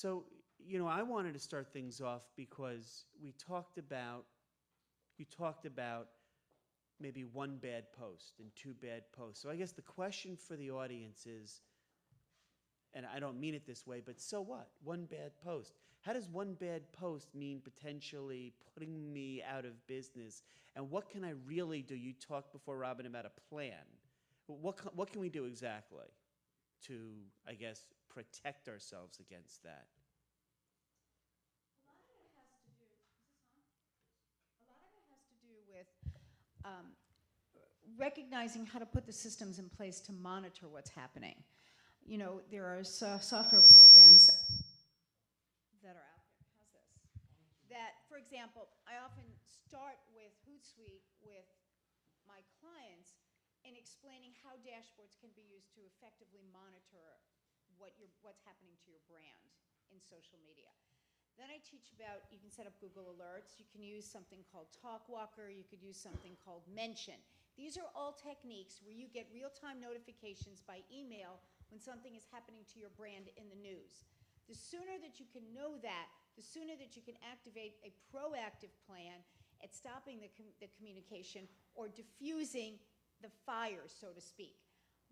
So, you know, I wanted to start things off because you talked about maybe one bad post and two bad posts. So I guess the question for the audience is, and I don't mean it this way, but so what? One bad post. How does one bad post mean potentially putting me out of business? And what can I really do? You talked before, Robin, about a plan. What can we do exactly to, I guess, protect ourselves against that? A lot of it has to do, is this on? A lot of it has to do with recognizing how to put the systems in place to monitor what's happening. You know, there are software programs that are out there. How's this? That, for example, I often start with Hootsuite with my clients in explaining how dashboards can be used to effectively monitor what's happening to your brand in social media. Then I teach about, you can set up Google Alerts, you can use something called TalkWalker, you could use something called Mention. These are all techniques where you get real-time notifications by email when something is happening to your brand in the news. The sooner that you can know that, the sooner that you can activate a proactive plan at stopping the communication or diffusing the fire, so to speak.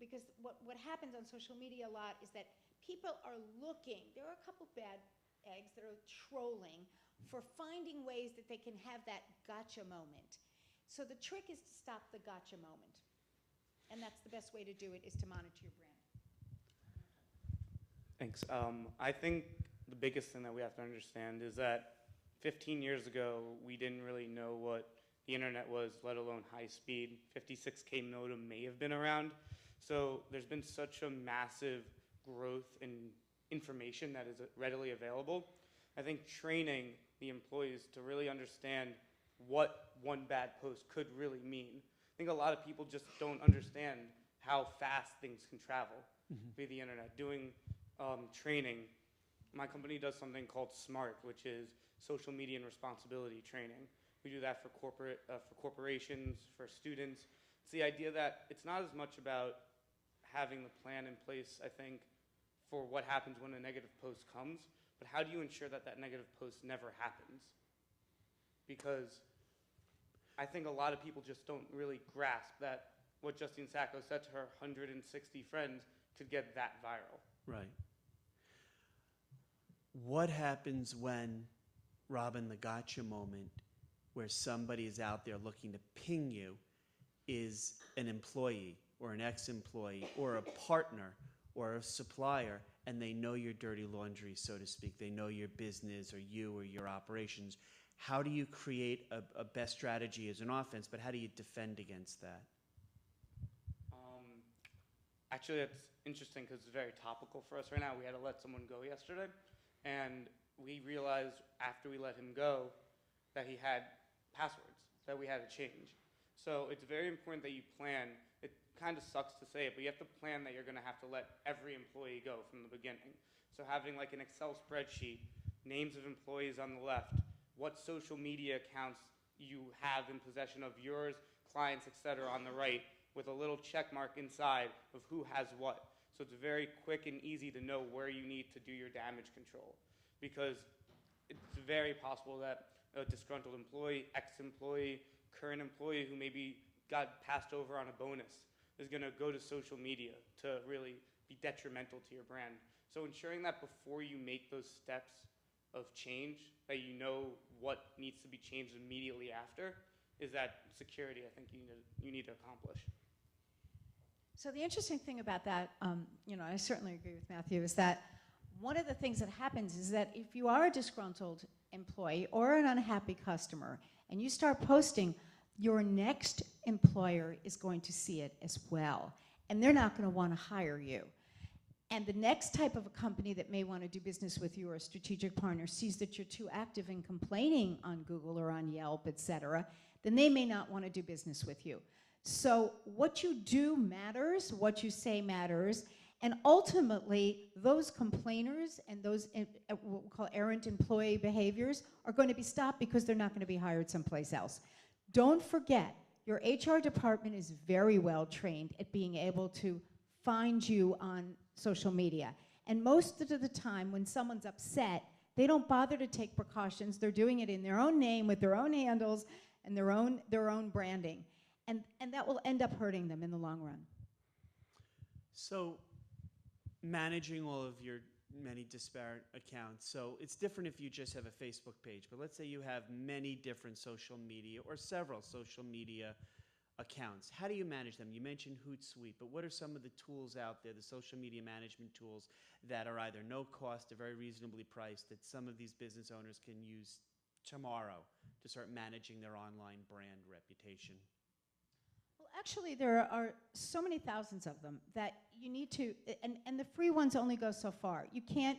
Because what happens on social media a lot is that people are looking, there are a couple bad eggs that are trolling for finding ways that they can have that gotcha moment. So the trick is to stop the gotcha moment. And that's the best way to do it, is to monitor your brand. Thanks. I think the biggest thing that we have to understand is that 15 years ago, we didn't really know what the internet was, let alone high speed. 56K modem may have been around. So there's been such a massive growth in information that is readily available. I think training the employees to really understand what one bad post could really mean. I think a lot of people just don't understand how fast things can travel via the internet. Doing training, my company does something called SMART, which is social media and responsibility training. We do that for corporations, for students. It's the idea that it's not as much about having the plan in place, I think, for what happens when a negative post comes, but how do you ensure that that negative post never happens? Because I think a lot of people just don't really grasp that what Justine Sacco said to her 160 friends could get that viral. Right. What happens when, Robin, the gotcha moment, where somebody is out there looking to ping you, is an employee or an ex-employee or a partner or a supplier, and they know your dirty laundry, so to speak. They know your business or you or your operations. How do you create a best strategy as an offense, but how do you defend against that? Actually, that's interesting because it's very topical for us right now. We had to let someone go yesterday, and we realized after we let him go that he had passwords that we had to change. So it's very important that you plan. It kind of sucks to say it, but you have to plan that you're going to have to let every employee go from the beginning. So having like an Excel spreadsheet, names of employees on the left, what social media accounts you have in possession of yours, clients, etc. on the right, with a little check mark inside of who has what. So it's very quick and easy to know where you need to do your damage control. Because it's very possible that a disgruntled employee, ex-employee, current employee who maybe got passed over on a bonus is going to go to social media to really be detrimental to your brand. So ensuring that before you make those steps of change, that you know what needs to be changed immediately after, is that security I think you need to accomplish. So the interesting thing about that, you know, I certainly agree with Matthew, is that one of the things that happens is that if you are a disgruntled employee or an unhappy customer and you start posting, your next employer is going to see it as well, and they're not going to want to hire you. And the next type of a company that may want to do business with you or a strategic partner sees that you're too active in complaining on Google or on Yelp, etc., then they may not want to do business with you. So what you do matters, what you say matters, and ultimately those complainers and those what we call errant employee behaviors are going to be stopped because they're not going to be hired someplace else. Don't forget, your HR department is very well trained at being able to find you on social media. And most of the time, when someone's upset, they don't bother to take precautions. They're doing it in their own name, with their own handles, and their own branding. And that will end up hurting them in the long run. So managing all of your many disparate accounts. So it's different if you just have a Facebook page, but let's say you have many different social media or several social media accounts. How do you manage them? You mentioned Hootsuite, but what are some of the tools out there, the social media management tools that are either no cost or very reasonably priced that some of these business owners can use tomorrow to start managing their online brand reputation? Well, actually, there are so many thousands of them that you need to, and the free ones only go so far. You can't,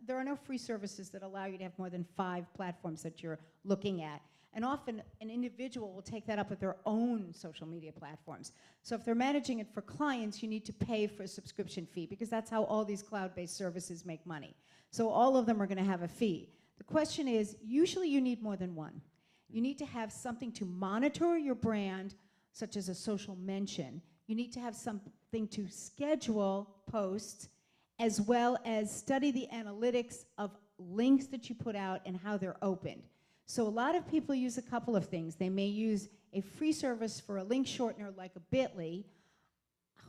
there are no free services that allow you to have more than 5 platforms that you're looking at. And often, an individual will take that up with their own social media platforms. So if they're managing it for clients, you need to pay for a subscription fee, because that's how all these cloud-based services make money. So all of them are going to have a fee. The question is, usually you need more than one. You need to have something to monitor your brand, such as a social mention. You need to have something to schedule posts, as well as study the analytics of links that you put out and how they're opened. So a lot of people use a couple of things. They may use a free service for a link shortener like a Bitly.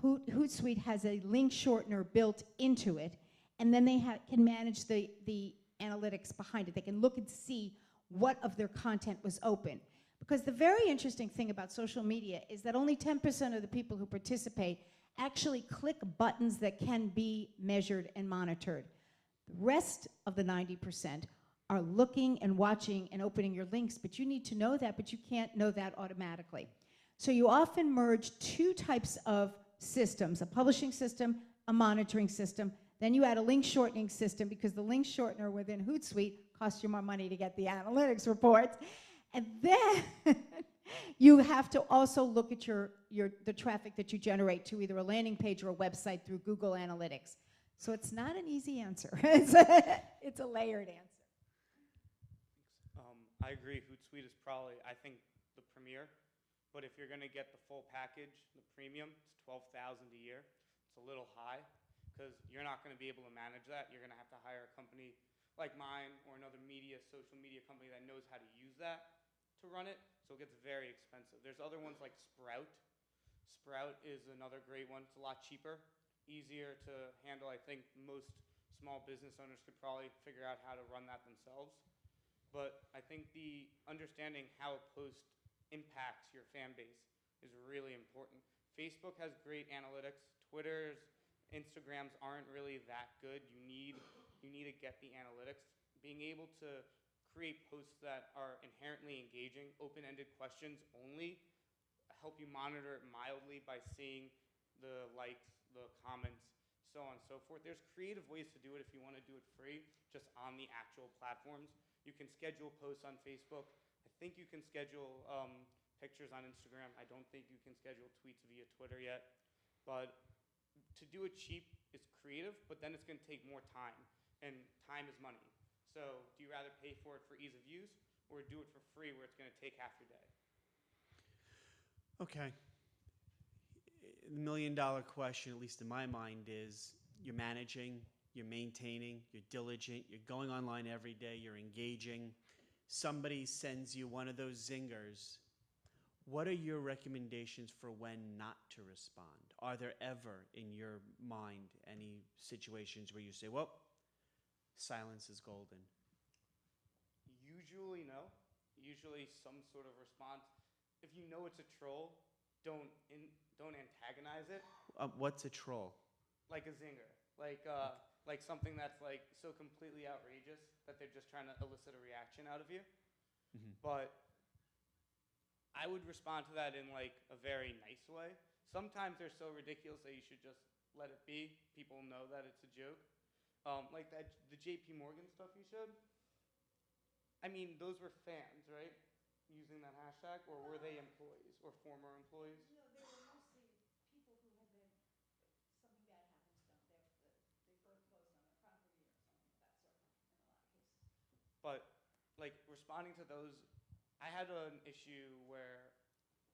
Hootsuite has a link shortener built into it, and then they can manage the analytics behind it. They can look and see what of their content was open. Because the very interesting thing about social media is that only 10% of the people who participate actually click buttons that can be measured and monitored. The rest of the 90% are looking and watching and opening your links, but you need to know that, but you can't know that automatically. So you often merge 2 types of systems, a publishing system, a monitoring system. Then you add a link shortening system, because the link shortener within Hootsuite costs you more money to get the analytics reports. And then you have to also look at the traffic that you generate to either a landing page or a website through Google Analytics. So it's not an easy answer. It's a layered answer. I agree. Hootsuite is probably, I think, the premier. But if you're going to get the full package, the premium, it's $12,000 a year. It's a little high, because you're not going to be able to manage that. You're going to have to hire a company like mine or another social media company that knows how to use that to run it. So it gets very expensive. There's other ones like Sprout. Sprout is another great one. It's a lot cheaper, easier to handle. I think most small business owners could probably figure out how to run that themselves. But I think the understanding how a post impacts your fan base is really important. Facebook has great analytics. Twitter's, Instagrams aren't really that good. You need to get the analytics. Being able to create posts that are inherently engaging, open-ended questions only, help you monitor it mildly by seeing the likes, the comments, so on and so forth. There's creative ways to do it if you want to do it free, just on the actual platforms. You can schedule posts on Facebook. I think you can schedule pictures on Instagram. I don't think you can schedule tweets via Twitter yet. But to do it cheap is creative, but then it's going to take more time, and time is money. So do you rather pay for it for ease of use, or do it for free where it's going to take half your day? Okay. The million-dollar question, at least in my mind, is you're managing, you're maintaining, you're diligent, you're going online every day, you're engaging. Somebody sends you one of those zingers. What are your recommendations for when not to respond? Are there ever, in your mind, any situations where you say, well, silence is golden? Usually no. Usually some sort of response. If you know it's a troll, don't antagonize it. What's a troll? Like a zinger. Like something that's like so completely outrageous that they're just trying to elicit a reaction out of you. Mm-hmm. But I would respond to that in like a very nice way. Sometimes they're so ridiculous that you should just let it be. People know that it's a joke. Like the JP Morgan stuff you showed. I mean, those were fans, right? Using that hashtag, or were they employees or former employees? No, they were mostly people who had been, something bad happened to them. They foreclosed on their property or something of that sort in a lot of cases. But like responding to those, I had an issue where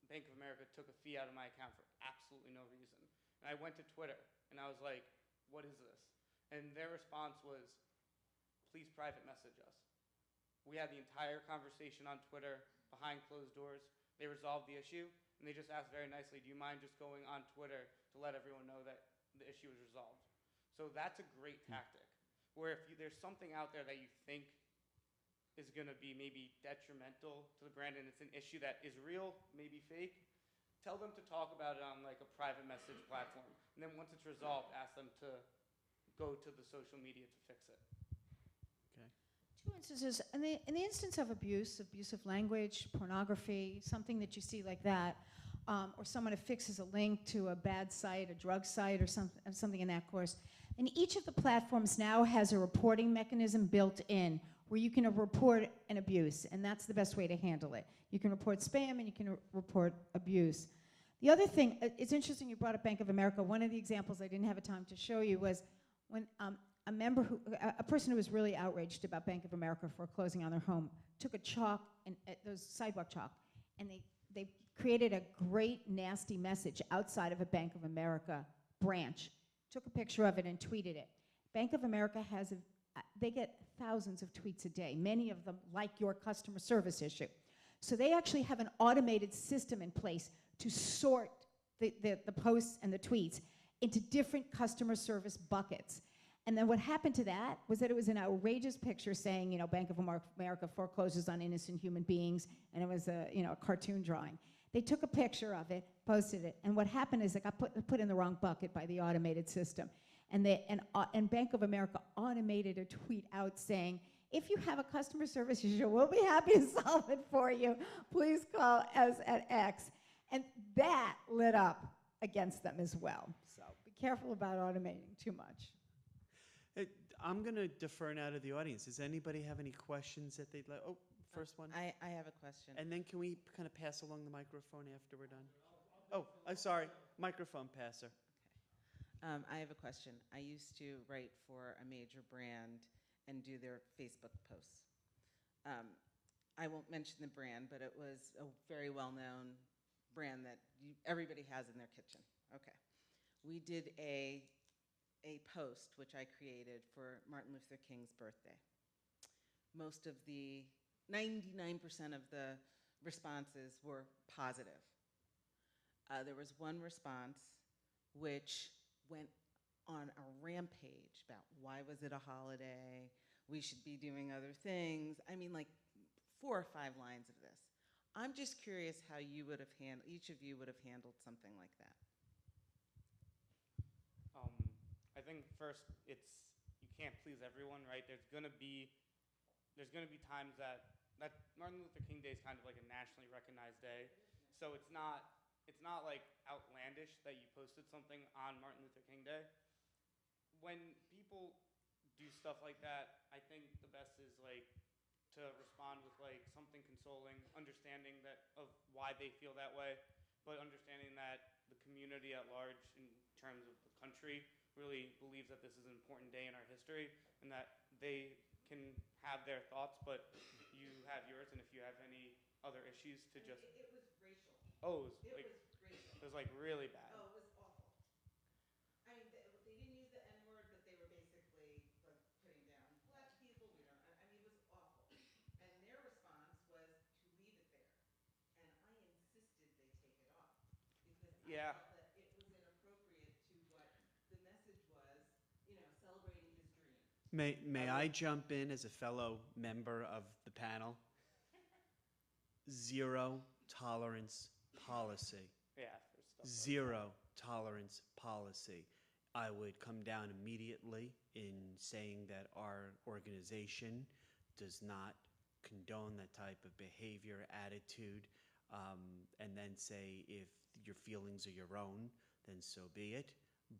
Bank of America took a fee out of my account for absolutely no reason. And I went to Twitter and I was like, what is this? And their response was, please private message us. We had the entire conversation on Twitter behind closed doors. They resolved the issue, and they just asked very nicely, do you mind just going on Twitter to let everyone know that the issue is resolved? So that's a great tactic, where if there's something out there that you think is going to be maybe detrimental to the brand and it's an issue that is real, maybe fake, tell them to talk about it on like a private message platform. And then once it's resolved, ask them to go to the social media to fix it. Okay. Two instances, in the instance of abuse, abusive language, pornography, something that you see like that, or someone affixes a link to a bad site, a drug site, or something in that course, and each of the platforms now has a reporting mechanism built in where you can report an abuse, and that's the best way to handle it. You can report spam and you can report abuse. The other thing, it's interesting you brought up Bank of America. One of the examples I didn't have a time to show you was when a person who was really outraged about Bank of America foreclosing on their home took a chalk, and those sidewalk chalk, and they created a great nasty message outside of a Bank of America branch, took a picture of it and tweeted it. Bank of America they get thousands of tweets a day, many of them like your customer service issue. So they actually have an automated system in place to sort the posts and the tweets into different customer service buckets. And then what happened to that was that it was an outrageous picture saying, you know, Bank of America forecloses on innocent human beings, and it was a cartoon drawing. They took a picture of it, posted it, and what happened is it got put in the wrong bucket by the automated system. And Bank of America automated a tweet out saying, if you have a customer service issue, we'll be happy to solve it for you. Please call us at X. And that lit up against them as well. So be careful about automating too much. I'm going to defer now to the audience. Does anybody have any questions that they'd like? Oh, first one. I have a question. And then can we kind of pass along the microphone after we're done? Oh, I'm sorry. Microphone passer. I have a question. I used to write for a major brand and do their Facebook posts. I won't mention the brand, but it was a very well-known brand that everybody has in their kitchen. Okay. We did a post, which I created for Martin Luther King's birthday. Most of the, 99% of the responses were positive. There was one response which went on a rampage about why was it a holiday, we should be doing other things. I mean, like 4 or 5 lines of this. I'm just curious how you would have each of you would have handled something like that. I think first, you can't please everyone, right? There's gonna be times that Martin Luther King Day is kind of like a nationally recognized day, so it's not like outlandish that you posted something on Martin Luther King Day. When people do stuff like that, I think the best is like to respond with like something consoling, understanding of why they feel that way, but understanding that the community at large, in terms of the country, really believes that this is an important day in our history, and that they can have their thoughts, but you have yours, and if you have any other issues to just... It was racial. Oh, It was racial. It was like really bad. Oh, it was awful. I mean, they didn't use the N-word, but they were basically like putting down black people. I mean, it was awful. And their response was to leave it there. And I insisted they take it off because I felt that it was inappropriate to what the message was, celebrating his dream. May I jump in as a fellow member of the panel? Zero tolerance policy. Yeah. For stuff Zero tolerance policy. I would come down immediately in saying that our organization does not condone that type of behavior, attitude, and then say if your feelings are your own, then so be it.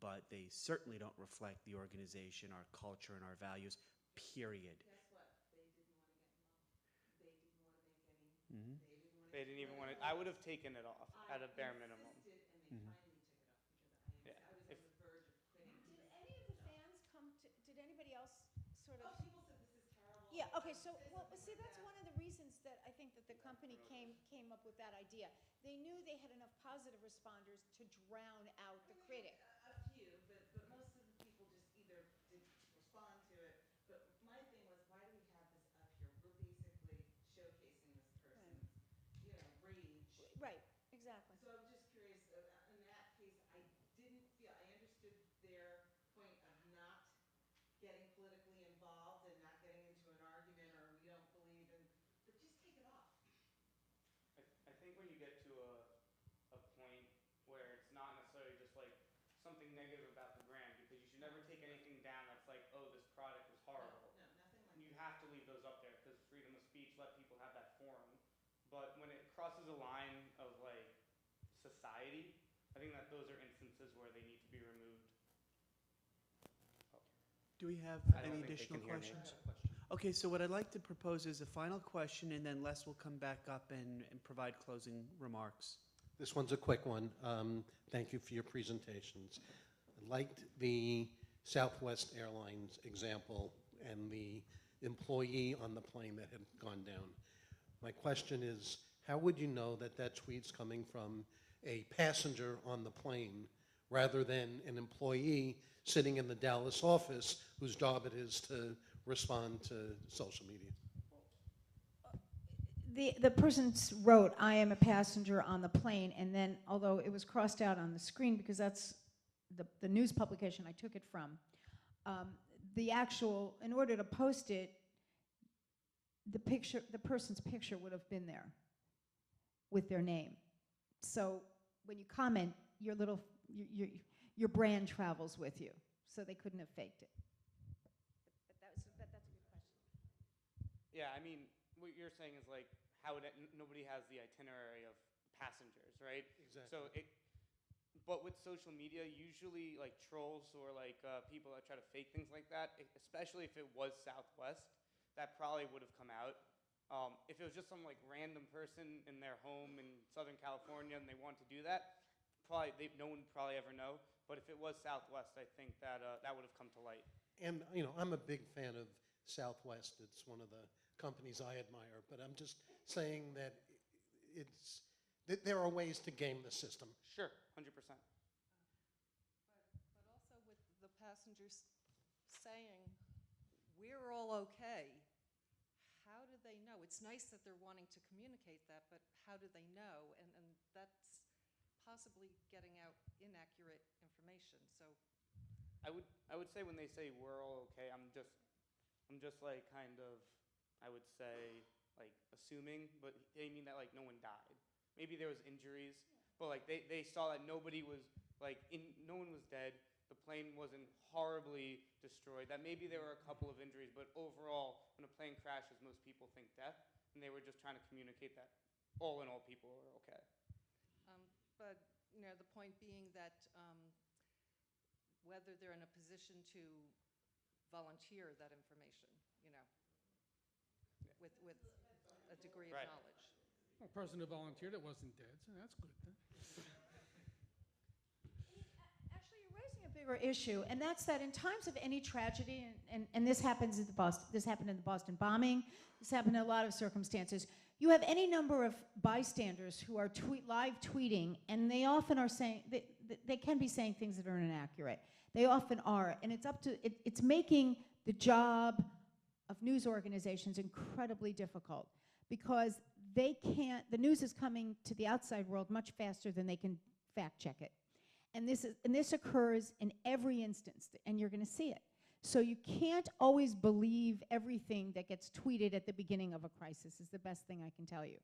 But they certainly don't reflect the organization, our culture, and our values, period. Guess what? They didn't want to get involved. They didn't want to make any. Mm-hmm. They didn't even want to... I would have taken it off at a bare minimum. I insisted, and they finally took it off because I was on the verge of quitting. Did any of the fans did anybody else sort of? Oh, people said this is terrible. Yeah, okay, so, Say well, something see, like that's that. one of the reasons that I think that the company came up with that idea. They knew they had enough positive responders to drown out the critic. A few, but most of the people just either get to a point where it's not necessarily just like something negative about the brand, because you should never take anything down that's like, oh, this product was horrible. No, nothing like You that. have to leave those up there because freedom of speech, let people have that forum. But when it crosses a line of like society, I think that those are instances where they need to be removed. Do we have I don't any think they additional can hear me. questions? Okay, so what I'd like to propose is a final question, and then Les will come back up and provide closing remarks. This one's a quick one. Thank you for your presentations. I liked the Southwest Airlines example and the employee on the plane that had gone down. My question is, how would you know that that tweet's coming from a passenger on the plane rather than an employee sitting in the Dallas office whose job it is to respond to social media? The person wrote, "I am a passenger on the plane," and then, although it was crossed out on the screen because that's the news publication I took it from, the actual, in order to post it, the person's picture would have been there with their name. So when you comment, your brand travels with you. So they couldn't have faked it. But that's a good question. Yeah, I mean, what you're saying is like, how would nobody has the itinerary of passengers, right? Exactly. So but with social media, usually like trolls or like people that try to fake things like that, especially if it was Southwest, that probably would have come out. If it was just some like random person in their home in Southern California and they want to do that, no one would probably ever know. But if it was Southwest, I think that that would have come to light. And, you know, I'm a big fan of Southwest. It's one of the companies I admire. But I'm just saying that there are ways to game the system. Sure, 100%. But also with the passengers saying, we're all okay, how do they know? It's nice that they're wanting to communicate that, but how do they know? And that's possibly getting out inaccurate information. So I would say when they say we're all okay, I'm just like kind of, I would say like assuming, but they mean that like no one died. Maybe there was injuries, but like they saw that nobody was like no one was dead. The plane wasn't horribly destroyed. That maybe there were a couple of injuries, but overall, when a plane crashes, most people think death, and they were just trying to communicate that all in all people are okay. but you know, the point being that whether they're in a position to volunteer that information, you know, with a degree of Right. knowledge. A person who volunteered it wasn't dead, so that's good. Actually, you're raising a bigger issue, and that's that in times of any tragedy, and this happens at this happened in the Boston bombing, this happened in a lot of circumstances. You have any number of bystanders who are live tweeting, and they often are saying they can be saying things that are inaccurate. They often are, and it's making the job of news organizations incredibly difficult because the news is coming to the outside world much faster than they can fact check it. And this occurs in every instance, and you're going to see it. So you can't always believe everything that gets tweeted at the beginning of a crisis is the best thing I can tell you.